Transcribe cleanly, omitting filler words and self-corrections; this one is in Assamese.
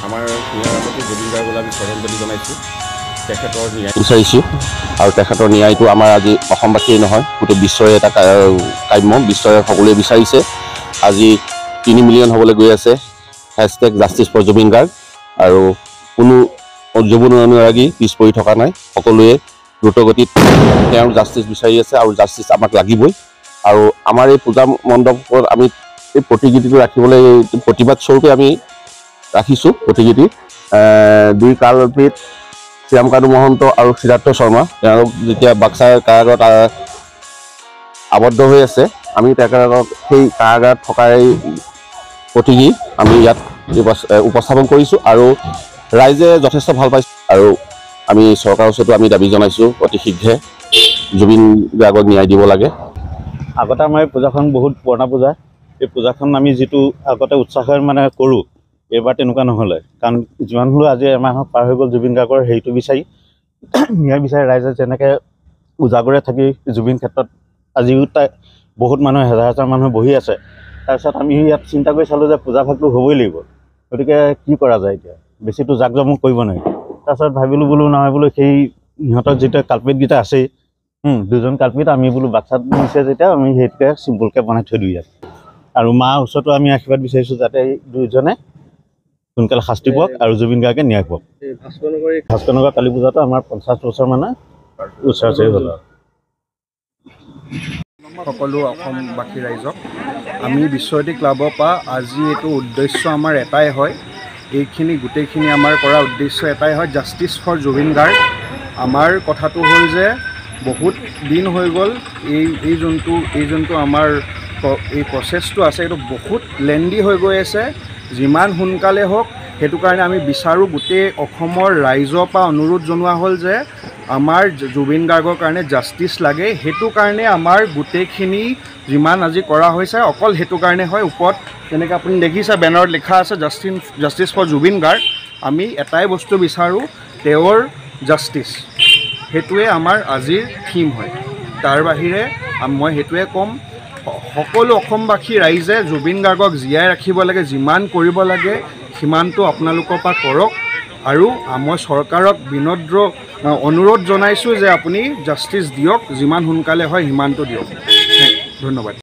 আমাৰ নিয়ামতি জুবিন গাৰ্গলৈ আমি শ্ৰদ্ধাঞ্জলি জনাইছোঁ। তেখেতৰ ন্যায় বিচাৰিছোঁ আৰু তেখেতৰ ন্যায়টো আমাৰ আজি অসমবাসীয়ে নহয়, গোটেই বিশ্বৰে এটা কাম্য। বিশ্বৰে সকলোৱে বিচাৰিছে। আজি 3 মিলিয়ন হ'বলৈ গৈ আছে #জাষ্টিছ ফৰ জুবিন গাৰ্গ। আৰু কোনো যুৱন অনুৰাগী পিছ পৰি থকা নাই, সকলোৱে দ্ৰুতগতিত তেওঁৰ জাষ্টিছ বিচাৰি আছে আৰু জাষ্টিছ আমাক লাগিবই। আৰু আমাৰ এই পূজা মণ্ডপত আমি এই প্ৰতিকৃতিটো ৰাখিবলৈ প্ৰতিবাদ স্বৰূপে আমি ৰাখিছোঁ। প্ৰতিকৃতি 2 কালপীঠ শ্যামকানু মহন্ত আৰু সিদ্ধাৰ্থ শৰ্মা, তেওঁলোক যেতিয়া বাক্সাৰ কাৰাগাৰত আবদ্ধ হৈ আছে, আমি তেখেতক সেই কাৰাগাৰত থকাই প্ৰতিকৃতি আমি ইয়াত উপস্থাপন কৰিছোঁ আৰু ৰাইজে যথেষ্ট ভাল পাইছে। আৰু আমি চৰকাৰৰ ওচৰতো আমি দাবী জনাইছোঁ অতি শীঘ্ৰে জুবিন গাৰ্গক ন্যায় দিব লাগে। আগতে আমাৰ এই পূজাখন বহুত পুৰণা পূজা। এই পূজাখন আমি যিটো আগতে উৎসাহেৰে কৰোঁ, এইবাৰ তেনেকুৱা নহ'লে। কাৰণ যিমান হ'লেও আজি এমাহত পাৰ হৈ গ'ল জুবিন গাৰ্গৰ হেৰিটো বিচাৰি, ন্যায় বিচাৰি ৰাইজে যেনেকৈ উজাগৰে থাকি জুবিন ক্ষেত্ৰত আজিও বহুত মানুহ হাজাৰ মানুহ বহি আছে। তাৰপিছত আমি ইয়াত চিন্তা কৰি চালোঁ যে পূজা ভাগটো হ'বই লাগিব, গতিকে কি কৰা যায় এতিয়া, বেছিটো জাক জমক কৰিব নোৱাৰি। তাৰপিছত ভাবিলোঁ বোলো নহয় বোলো সেই সিহঁতৰ যেতিয়া কালপেটকেইটা আছেই, 2জন কালপেট আমি বোলো বাচ্চাত দিছে যেতিয়া আমি সেইটোকে চিম্পুলকৈ বনাই থৈ দিওঁ ইয়াত। আৰু মাৰ ওচৰতো আমি আশীৰ্বাদ বিচাৰিছোঁ যাতে এই 2জনে সোনকালে শাস্তি পাওক আৰু জুবিন গাৰ্গে ন্যায় পাওক। ভাস্কৰনগৰ কালী পূজাটো আমাৰ 50 বছৰ ওচৰা-ওচৰি হ'ল। সকলো অসমবাসী ৰাইজক আমি বিশ্বজ্যোতি ক্লাবৰ পৰা আজি এইটো উদ্দেশ্য আমাৰ এটাই হয়, এইখিনি গোটেইখিনি আমাৰ কৰা উদ্দেশ্য এটাই হয়, জাষ্টিছ ফৰ জুবিন গাৰ্গ। আমাৰ কথাটো হ'ল যে বহুত দিন হৈ গ'ল এই যোনটো আমাৰ এই প্ৰচেছটো আছে, এইটো বহুত লেণ্ডি হৈ গৈ আছে। যিমান সোনকালে হওক সেইটো কাৰণে আমি বিচাৰোঁ, গোটেই অসমৰ ৰাইজৰ পৰা অনুৰোধ জনোৱা হ'ল যে আমাৰ জুবিন গাৰ্গৰ কাৰণে জাষ্টিছ লাগে। সেইটো কাৰণে আমাৰ গোটেইখিনি যিমান আজি কৰা হৈছে অকল সেইটো কাৰণে হয়। ওপৰত যেনেকৈ আপুনি দেখিছে বেনাৰত লিখা আছে জাষ্টিছ ফৰ জুবিন গাৰ্গ। আমি এটাই বস্তু বিচাৰোঁ, তেওঁৰ জাষ্টিছ। সেইটোৱে আমাৰ আজিৰ থিম হয়। তাৰ বাহিৰে মই সেইটোৱে ক'ম, সকলো অসমবাসী ৰাইজে জুবিন গাৰ্গক জীয়াই ৰাখিব লাগে, যিমান কৰিব লাগে সিমানটো আপোনালোকৰ পৰা কৰক। আৰু মই চৰকাৰক বিনম্ৰ অনুৰোধ জনাইছোঁ যে আপুনি জাষ্টিছ দিয়ক, যিমান সোনকালে হয় সিমানটো দিয়ক। ধন্যবাদ।